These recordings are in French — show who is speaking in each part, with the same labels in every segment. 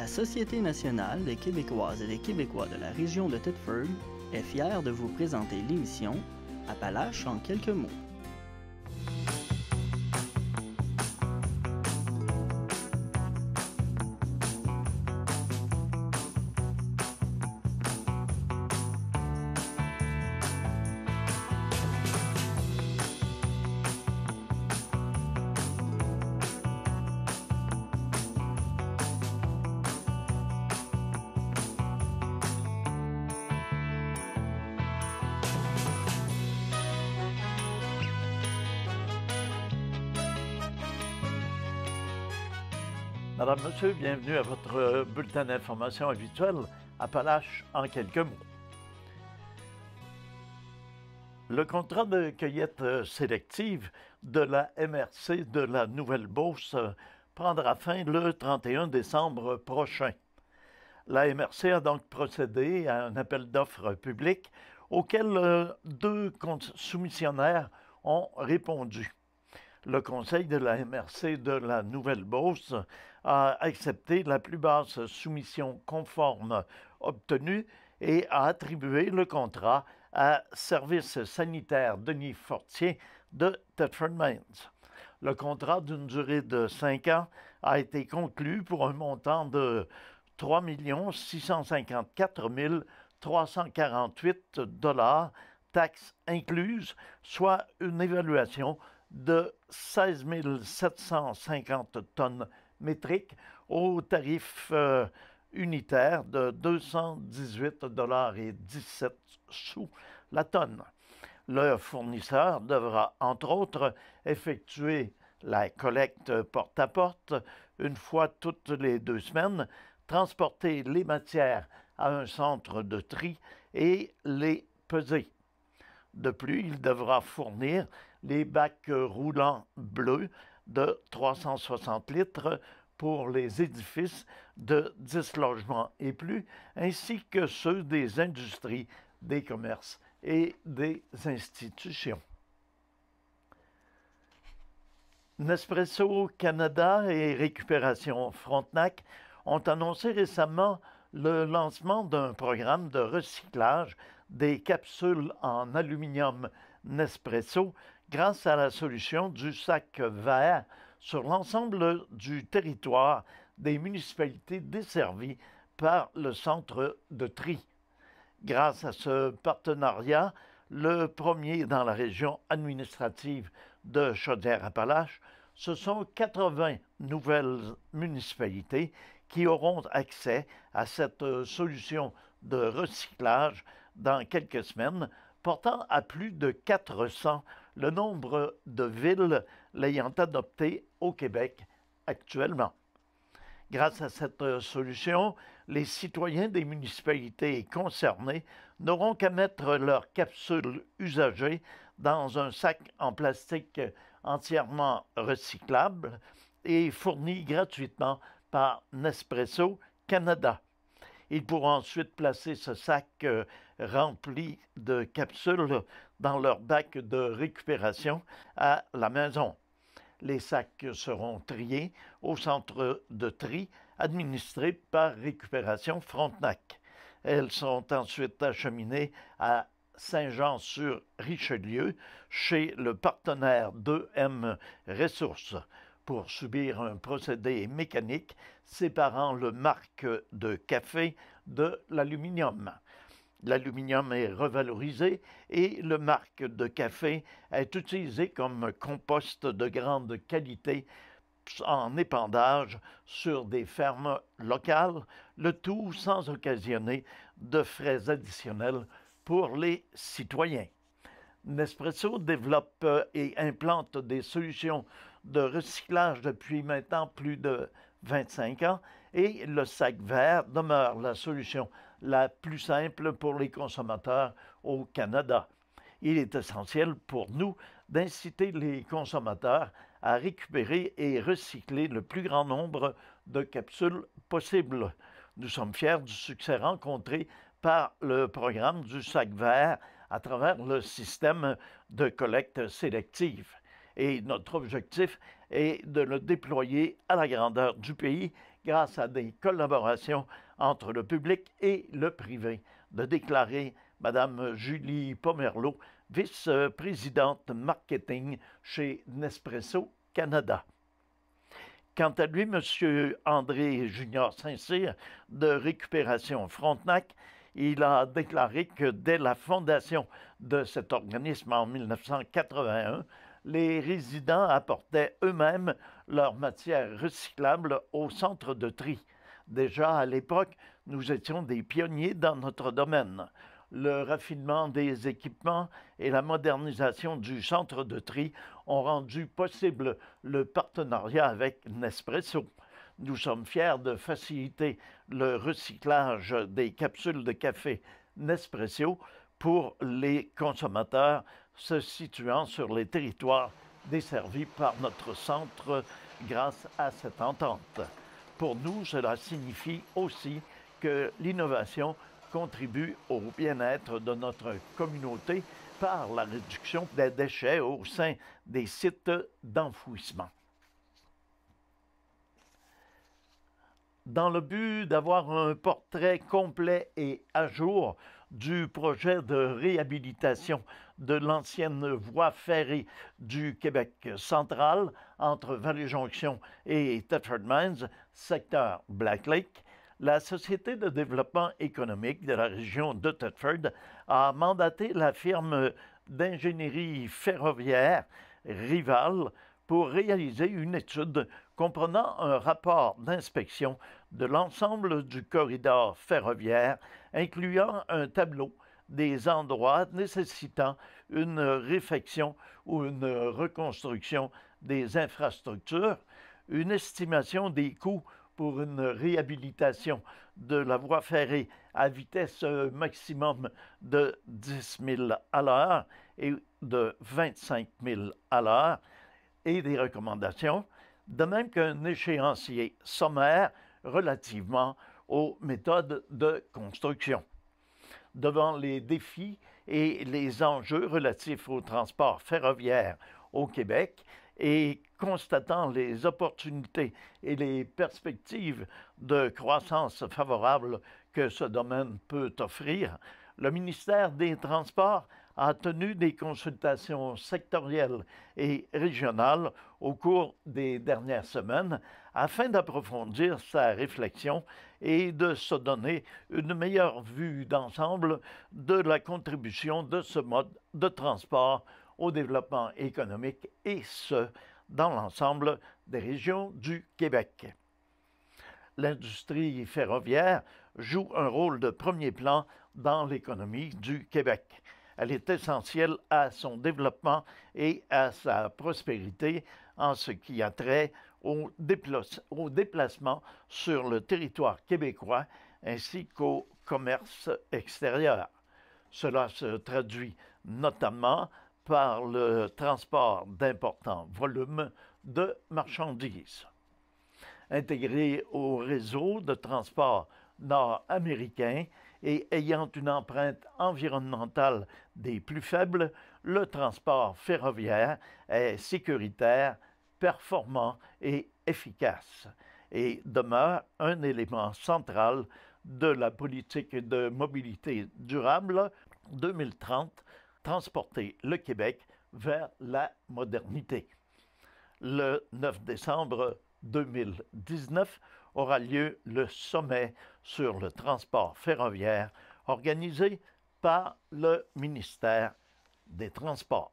Speaker 1: La Société nationale des Québécoises et des Québécois de la région de Thetford est fière de vous présenter l'émission Appalaches en quelques mots.
Speaker 2: Madame, Monsieur, bienvenue à votre bulletin d'information habituel, Appalaches en quelques mots. Le contrat de cueillette sélective de la MRC de la Nouvelle-Beauce prendra fin le 31 décembre prochain. La MRC a donc procédé à un appel d'offres public auquel deux soumissionnaires ont répondu. Le Conseil de la MRC de la Nouvelle-Beauce a accepté la plus basse soumission conforme obtenue et a attribué le contrat à Service sanitaire Denis Fortier de Thetford Mines. Le contrat d'une durée de 5 ans a été conclu pour un montant de 3 654 348 $, taxes incluses, soit une évaluation de 16 750 tonnes métriques au tarif unitaire de 218,17 $ la tonne. Le fournisseur devra, entre autres, effectuer la collecte porte-à-porte une fois toutes les 2 semaines, transporter les matières à un centre de tri et les peser. De plus, il devra fournir les bacs roulants bleus de 360 litres pour les édifices de 10 logements et plus, ainsi que ceux des industries, des commerces et des institutions. Nespresso Canada et Récupération Frontenac ont annoncé récemment le lancement d'un programme de recyclage des capsules en aluminium Nespresso grâce à la solution du sac vert sur l'ensemble du territoire des municipalités desservies par le centre de tri. Grâce à ce partenariat, le premier dans la région administrative de Chaudière-Appalaches, ce sont 80 nouvelles municipalités qui auront accès à cette solution de recyclage dans quelques semaines, portant à plus de 400 le nombre de villes l'ayant adopté au Québec actuellement. Grâce à cette solution, les citoyens des municipalités concernées n'auront qu'à mettre leurs capsules usagées dans un sac en plastique entièrement recyclable et fourni gratuitement par Nespresso Canada. Ils pourront ensuite placer ce sac rempli de capsules dans leur bac de récupération à la maison. Les sacs seront triés au centre de tri administré par Récupération Frontenac. Elles sont ensuite acheminées à Saint-Jean-sur-Richelieu chez le partenaire 2M Ressources pour subir un procédé mécanique séparant le marc de café de l'aluminium. L'aluminium est revalorisé et le marc de café est utilisé comme compost de grande qualité en épandage sur des fermes locales, le tout sans occasionner de frais additionnels pour les citoyens. Nespresso développe et implante des solutions de recyclage depuis maintenant plus de 25 ans et le sac vert demeure la solution la plus simple pour les consommateurs au Canada. Il est essentiel pour nous d'inciter les consommateurs à récupérer et recycler le plus grand nombre de capsules possible. Nous sommes fiers du succès rencontré par le programme du sac vert à travers le système de collecte sélective. Et notre objectif est de le déployer à la grandeur du pays grâce à des collaborations entre le public et le privé, de déclarer Mme Julie Pomerleau, vice-présidente marketing chez Nespresso Canada. Quant à lui, M. André Junior Saint-Cyr de Récupération Frontenac, il a déclaré que dès la fondation de cet organisme en 1981, les résidents apportaient eux-mêmes leurs matières recyclables au centre de tri. Déjà à l'époque, nous étions des pionniers dans notre domaine. Le raffinement des équipements et la modernisation du centre de tri ont rendu possible le partenariat avec Nespresso. Nous sommes fiers de faciliter le recyclage des capsules de café Nespresso pour les consommateurs se situant sur les territoires desservis par notre centre grâce à cette entente. Pour nous, cela signifie aussi que l'innovation contribue au bien-être de notre communauté par la réduction des déchets au sein des sites d'enfouissement. Dans le but d'avoir un portrait complet et à jour du projet de réhabilitation de l'ancienne voie ferrée du Québec central entre Vallée-Jonction et Thetford Mines, secteur Black Lake, la Société de développement économique de la région de Thetford a mandaté la firme d'ingénierie ferroviaire Rival pour réaliser une étude comprenant un rapport d'inspection de l'ensemble du corridor ferroviaire, incluant un tableau des endroits nécessitant une réfection ou une reconstruction des infrastructures, une estimation des coûts pour une réhabilitation de la voie ferrée à vitesse maximum de 10 000 à l'heure et de 25 000 à l'heure, et des recommandations, de même qu'un échéancier sommaire relativement aux méthodes de construction. Devant les défis et les enjeux relatifs au transport ferroviaire au Québec et constatant les opportunités et les perspectives de croissance favorables que ce domaine peut offrir, le ministère des Transports a tenu des consultations sectorielles et régionales au cours des dernières semaines afin d'approfondir sa réflexion et de se donner une meilleure vue d'ensemble de la contribution de ce mode de transport au développement économique et ce, dans l'ensemble des régions du Québec. L'industrie ferroviaire joue un rôle de premier plan dans l'économie du Québec. Elle est essentielle à son développement et à sa prospérité en ce qui a trait au déplacement sur le territoire québécois ainsi qu'au commerce extérieur. Cela se traduit notamment par le transport d'importants volumes de marchandises. Intégré au réseau de transport nord-américain et ayant une empreinte environnementale des plus faibles, le transport ferroviaire est sécuritaire, performant et efficace et demeure un élément central de la politique de mobilité durable 2030, transporter le Québec vers la modernité. Le 9 décembre 2019 aura lieu le sommet sur le transport ferroviaire organisé par le ministère des Transports.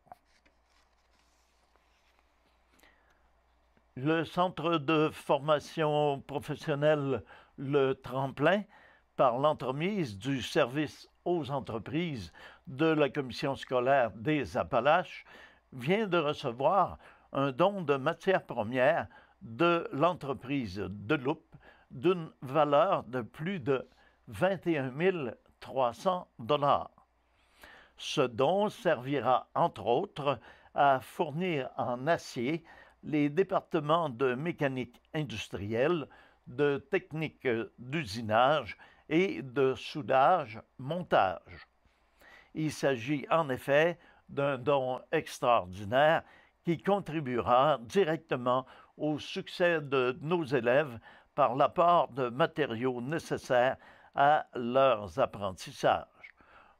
Speaker 2: Le Centre de formation professionnelle Le Tremplin, par l'entremise du service aux entreprises de la Commission scolaire des Appalaches, vient de recevoir un don de matières premières de l'entreprise Deloup d'une valeur de plus de 21 300 $. Ce don servira, entre autres, à fournir en acier les départements de mécanique industrielle, de technique d'usinage et de soudage-montage. Il s'agit en effet d'un don extraordinaire qui contribuera directement au succès de nos élèves par l'apport de matériaux nécessaires à leurs apprentissages.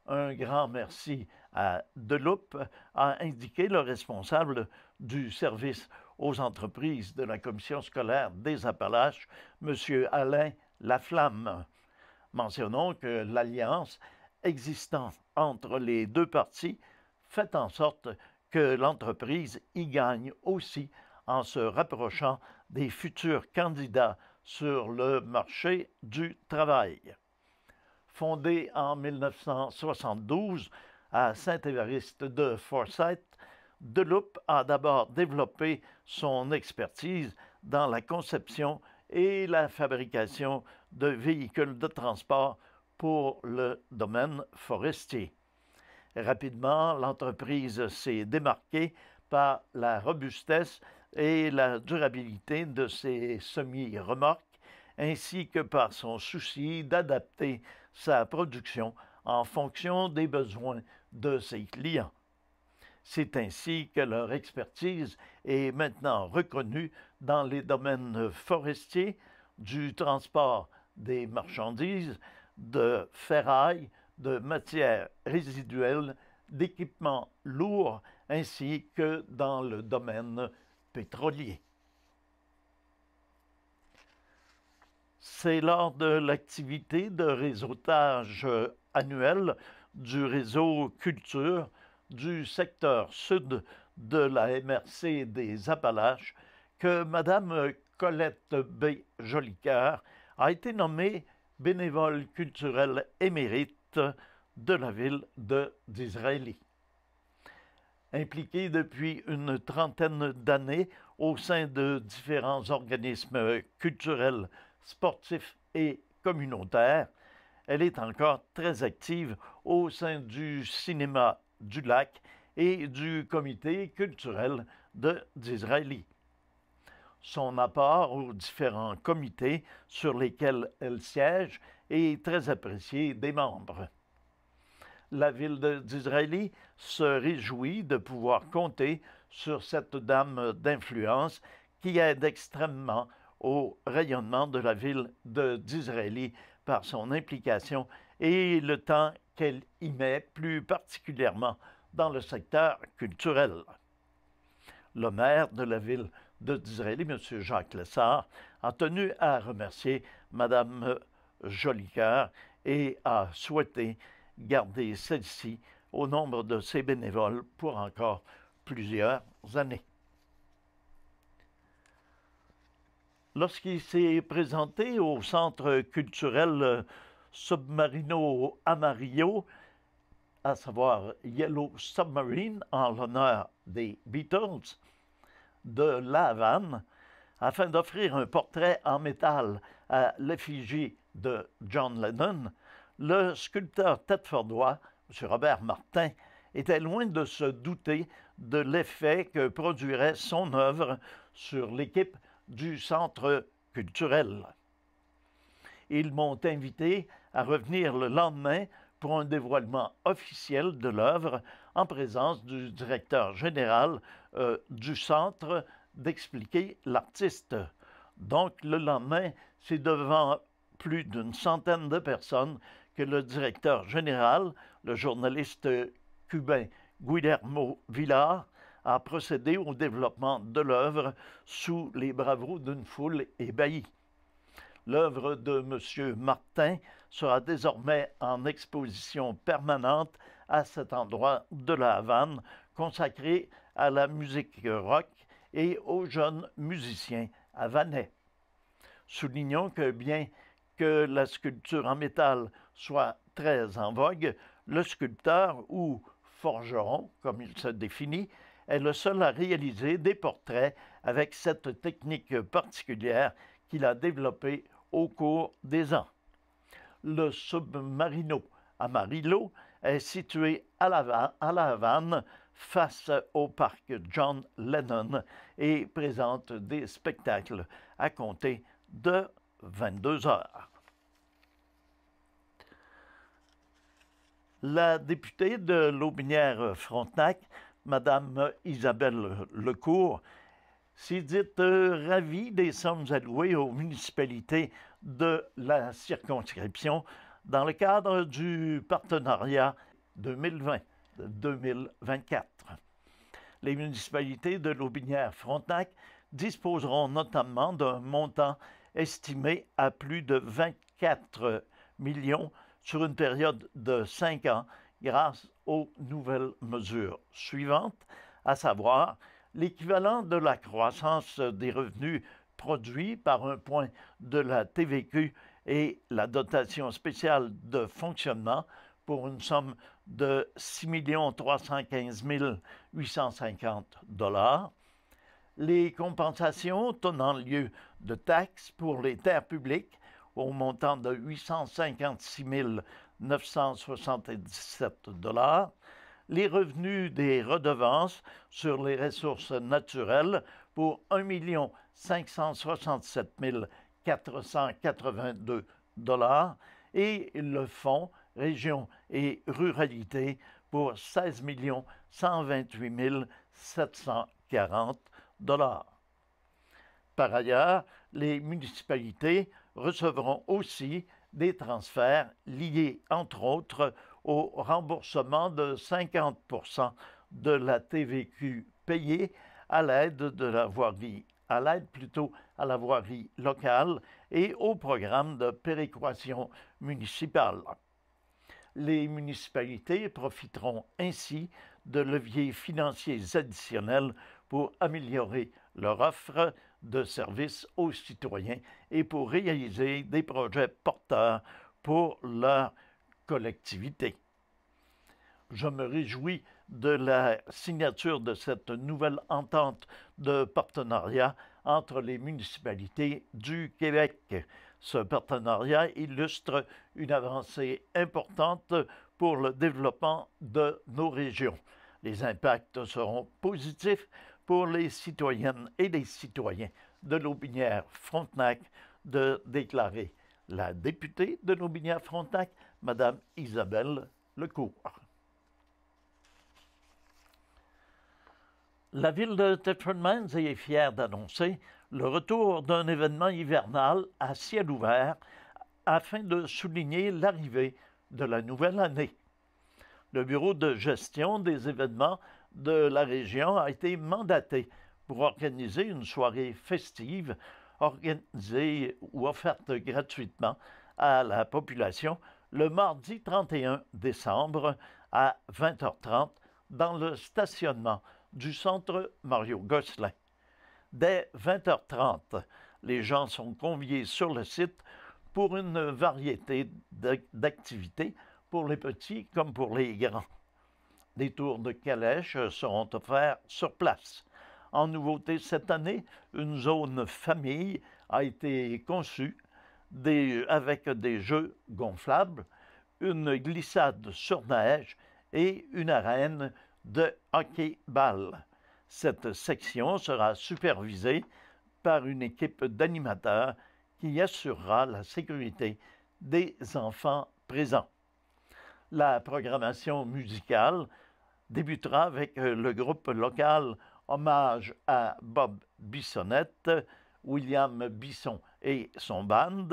Speaker 2: Un grand merci à Deloup, a indiqué le responsable du service aux entreprises de la Commission scolaire des Appalaches, M. Alain Laflamme. Mentionnons que l'alliance existant entre les deux parties fait en sorte que l'entreprise y gagne aussi en se rapprochant des futurs candidats sur le marché du travail. Fondée en 1972 à Saint-Évariste de Forsyth, Deloup a d'abord développé son expertise dans la conception et la fabrication de véhicules de transport pour le domaine forestier. Rapidement, l'entreprise s'est démarquée par la robustesse et la durabilité de ses semi-remorques, ainsi que par son souci d'adapter sa production en fonction des besoins de ses clients. C'est ainsi que leur expertise est maintenant reconnue dans les domaines forestiers, du transport des marchandises, de ferraille, de matières résiduelles, d'équipements lourds, ainsi que dans le domaine pétrolier. C'est lors de l'activité de réseautage annuelle du réseau Culture du secteur sud de la MRC des Appalaches que Mme Colette B. Jolicoeur a été nommée bénévole culturelle émérite de la ville d'Israëli. Impliquée depuis une trentaine d'années au sein de différents organismes culturels, sportifs et communautaires, elle est encore très active au sein du cinéma du Lac et du comité culturel d'Israëli. Son apport aux différents comités sur lesquels elle siège est très apprécié des membres. La ville d'Israëli se réjouit de pouvoir compter sur cette dame d'influence qui aide extrêmement au rayonnement de la ville d'Israëli par son implication et le temps qu'elle y met plus particulièrement dans le secteur culturel. Le maire de la ville d'Israëli, M. Jacques Lessard, a tenu à remercier Mme Jolicoeur et a souhaité garder celle-ci au nombre de ses bénévoles pour encore plusieurs années. Lorsqu'il s'est présenté au Centre culturel Submarino Amarillo, à savoir Yellow Submarine, en l'honneur des Beatles, de La Havane, afin d'offrir un portrait en métal à l'effigie de John Lennon, le sculpteur thetfordois, M. Robert Martin, était loin de se douter de l'effet que produirait son œuvre sur l'équipe du Centre culturel. Ils m'ont invité à revenir le lendemain pour un dévoilement officiel de l'œuvre en présence du directeur général du centre d'expliquer l'artiste. Donc, le lendemain, c'est devant plus d'une centaine de personnes que le directeur général, le journaliste cubain Guillermo Villar, a procédé au développement de l'œuvre sous les bravos d'une foule ébahie. L'œuvre de M. Martin sera désormais en exposition permanente à cet endroit de la Havane, consacré à la musique rock et aux jeunes musiciens havanais. Soulignons que bien que la sculpture en métal soit très en vogue, le sculpteur ou forgeron, comme il se définit, est le seul à réaliser des portraits avec cette technique particulière qu'il a développée au cours des ans. Le Submarino Amarillo est situé à la Havane, face au parc John Lennon, et présente des spectacles à compter de 22 heures. La députée de Lotbinière-Frontenac, Mme Isabelle Lecourt, s'est dite ravie des sommes allouées aux municipalités de la circonscription dans le cadre du partenariat 2020-2024. Les municipalités de Lotbinière-Frontenac disposeront notamment d'un montant estimé à plus de 24 millions sur une période de 5 ans grâce aux nouvelles mesures suivantes, à savoir l'équivalent de la croissance des revenus produits par un point de la TVQ et la dotation spéciale de fonctionnement pour une somme de 6 315 850 $, les compensations tenant lieu de taxes pour les terres publiques au montant de 856 977 $, les revenus des redevances sur les ressources naturelles pour 1 567 482 $ et le fonds Région et Ruralité pour 16 128 740 $. Par ailleurs, les municipalités recevront aussi des transferts liés, entre autres, au remboursement de 50 de la TVQ payée à l'aide de la voirie, à la voirie locale et au programme de péréquation municipale. Les municipalités profiteront ainsi de leviers financiers additionnels pour améliorer leur offre de services aux citoyens et pour réaliser des projets porteurs pour leur collectivité. Je me réjouis de la signature de cette nouvelle entente de partenariat entre les municipalités du Québec. Ce partenariat illustre une avancée importante pour le développement de nos régions. Les impacts seront positifs pour les citoyennes et les citoyens de Lotbinière-Frontenac, de déclarer la députée de Lotbinière-Frontenac, Mme Isabelle Lecourt. La ville de Thetford Mines est fière d'annoncer le retour d'un événement hivernal à ciel ouvert afin de souligner l'arrivée de la nouvelle année. Le bureau de gestion des événements de la région a été mandaté pour organiser une soirée festive organisée ou offerte gratuitement à la population le mardi 31 décembre à 20h30 dans le stationnement du centre Mario-Gosselin. Dès 20h30, les gens sont conviés sur le site pour une variété d'activités pour les petits comme pour les grands. Des tours de calèche seront offerts sur place. En nouveauté cette année, une zone famille a été conçue avec des jeux gonflables, une glissade sur neige et une arène de hockey-ball. Cette section sera supervisée par une équipe d'animateurs qui assurera la sécurité des enfants présents. La programmation musicale débutera avec le groupe local Hommage à Bob Bissonnette, William Bisson et son band,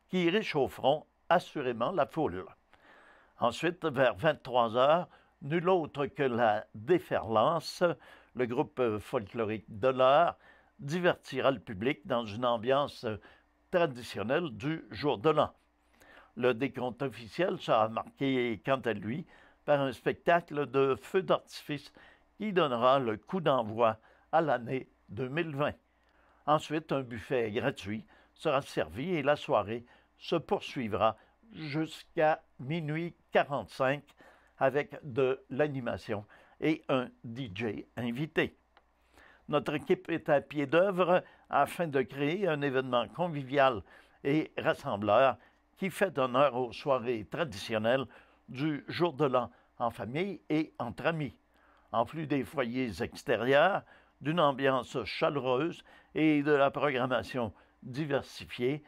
Speaker 2: qui réchaufferont assurément la foule. Ensuite, vers 23h, nul autre que la Déferlance, le groupe folklorique de l'heure, divertira le public dans une ambiance traditionnelle du jour de l'an. Le décompte officiel sera marqué, quant à lui, par un spectacle de feux d'artifice qui donnera le coup d'envoi à l'année 2020. Ensuite, un buffet gratuit sera servi et la soirée se poursuivra jusqu'à minuit 45 avec de l'animation et un DJ invité. Notre équipe est à pied d'œuvre afin de créer un événement convivial et rassembleur qui fait honneur aux soirées traditionnelles du jour de l'an en famille et entre amis. En plus des foyers extérieurs, d'une ambiance chaleureuse et de la programmation diversifiée,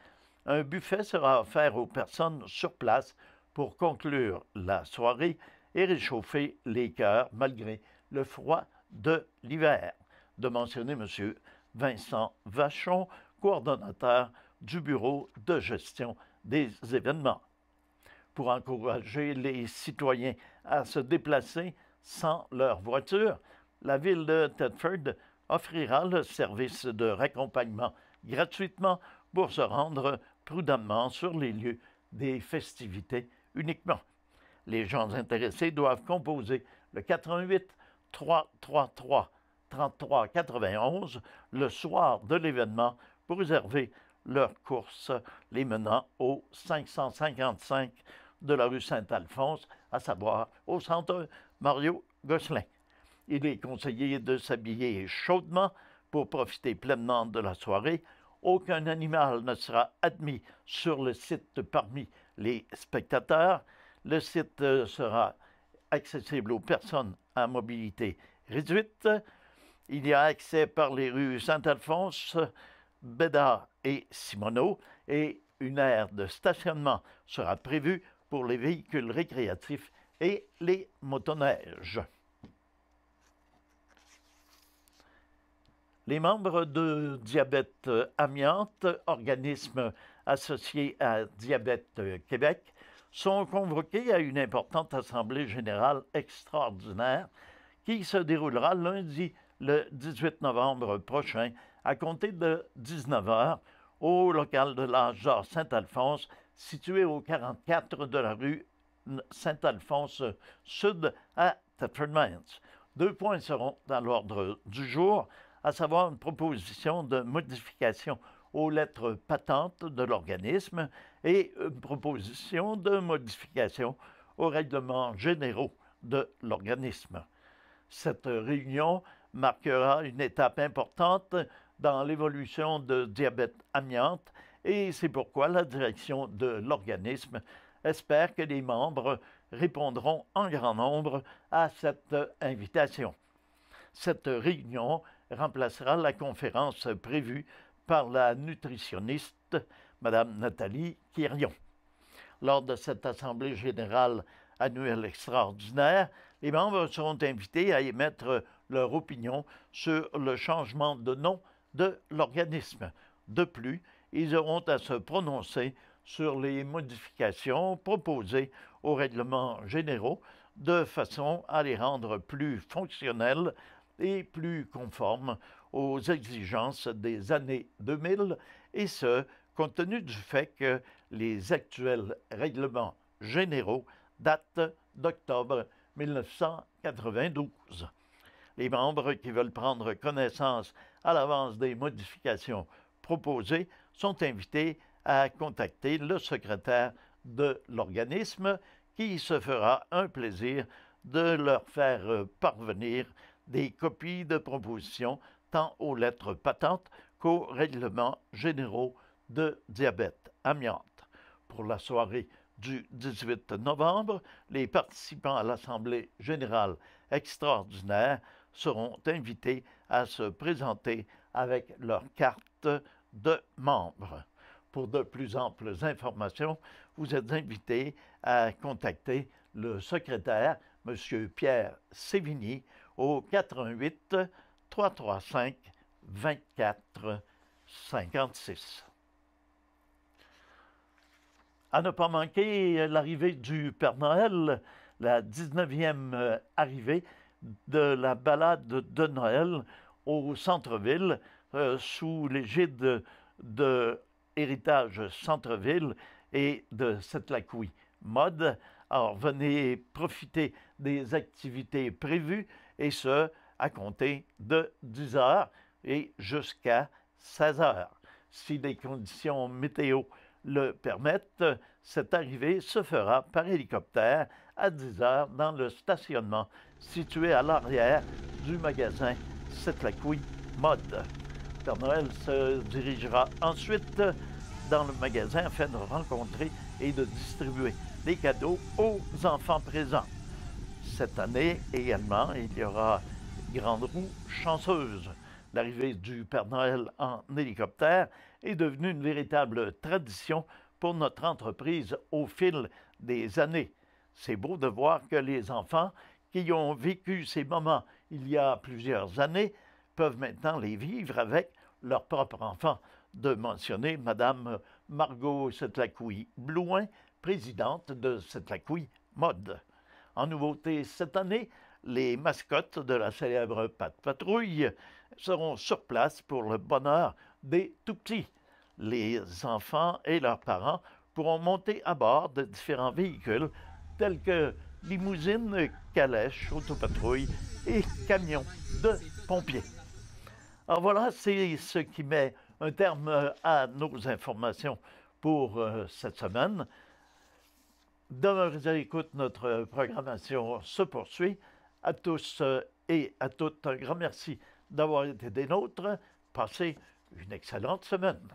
Speaker 2: un buffet sera offert aux personnes sur place pour conclure la soirée et réchauffer les cœurs malgré le froid de l'hiver. De mentionner M. Vincent Vachon, coordonnateur du Bureau de gestion des événements. Pour encourager les citoyens à se déplacer sans leur voiture, la ville de Thetford offrira le service de raccompagnement gratuitement pour se rendre prudemment sur les lieux des festivités uniquement. Les gens intéressés doivent composer le 88 333 33 91 le soir de l'événement pour réserver leur course les menant au 555 de la rue Saint-Alphonse, à savoir au centre Mario Gosselin. Il est conseillé de s'habiller chaudement pour profiter pleinement de la soirée. Aucun animal ne sera admis sur le site parmi les spectateurs. Le site sera accessible aux personnes à mobilité réduite. Il y a accès par les rues Saint-Alphonse, Bédard et Simoneau et une aire de stationnement sera prévue pour les véhicules récréatifs et les motoneiges. Les membres de Diabète Amiante, organisme associé à Diabète Québec, sont convoqués à une importante assemblée générale extraordinaire qui se déroulera lundi le 18 novembre prochain à compter de 19 h au local de l'Âge Saint-Alphonse, situé au 44 de la rue Saint-Alphonse Sud à Thetford Mines. 2 points seront dans l'ordre du jour, à savoir une proposition de modification aux lettres patentes de l'organisme et une proposition de modification aux règlements généraux de l'organisme. Cette réunion marquera une étape importante dans l'évolution de Diabète Amiante et c'est pourquoi la direction de l'organisme espère que les membres répondront en grand nombre à cette invitation. Cette réunion remplacera la conférence prévue par la nutritionniste Mme Nathalie Quirion. Lors de cette assemblée générale annuelle extraordinaire, les membres seront invités à émettre leur opinion sur le changement de nom de l'organisme. De plus, ils auront à se prononcer sur les modifications proposées aux règlements généraux de façon à les rendre plus fonctionnels et plus conformes aux exigences des années 2000, et ce, compte tenu du fait que les actuels règlements généraux datent d'octobre 1992. Les membres qui veulent prendre connaissance à l'avance des modifications proposées sont invités à contacter le secrétaire de l'organisme qui se fera un plaisir de leur faire parvenir des copies de propositions tant aux lettres patentes qu'aux règlements généraux de Diabète Amiante. Pour la soirée du 18 novembre, les participants à l'Assemblée générale extraordinaire seront invités à se présenter avec leur carte de membre. Pour de plus amples informations, vous êtes invités à contacter le secrétaire, M. Pierre Sévigny, au 88 335 24 56. À ne pas manquer l'arrivée du Père Noël, la 19e arrivée de la balade de Noël au centre-ville sous l'égide de Héritage Centre-Ville et de Sept-Lac-Ouy Mode. Alors, venez profiter des activités prévues et ce, à compter de 10 h et jusqu'à 16 h. Si les conditions météo le permettent, cette arrivée se fera par hélicoptère à 10 h dans le stationnement situé à l'arrière du magasin Sept-Lac-Ouy Mode. Père Noël se dirigera ensuite dans le magasin afin de rencontrer et de distribuer des cadeaux aux enfants présents. Cette année également, il y aura grande roue chanceuse. L'arrivée du Père Noël en hélicoptère est devenue une véritable tradition pour notre entreprise au fil des années. C'est beau de voir que les enfants qui ont vécu ces moments il y a plusieurs années peuvent maintenant les vivre avec leur propre enfant, de mentionner Madame Margot Setlacouille-Blouin, présidente de Setlacouille Mode. En nouveauté cette année, les mascottes de la célèbre Pat' Patrouille seront sur place pour le bonheur des tout-petits. Les enfants et leurs parents pourront monter à bord de différents véhicules tels que limousines, calèches, autopatrouilles et camions de pompiers. Alors voilà, c'est ce qui met un terme à nos informations pour cette semaine. Demeurez à l'écoute, notre programmation se poursuit. À tous et à toutes, un grand merci d'avoir été des nôtres. Passez une excellente semaine.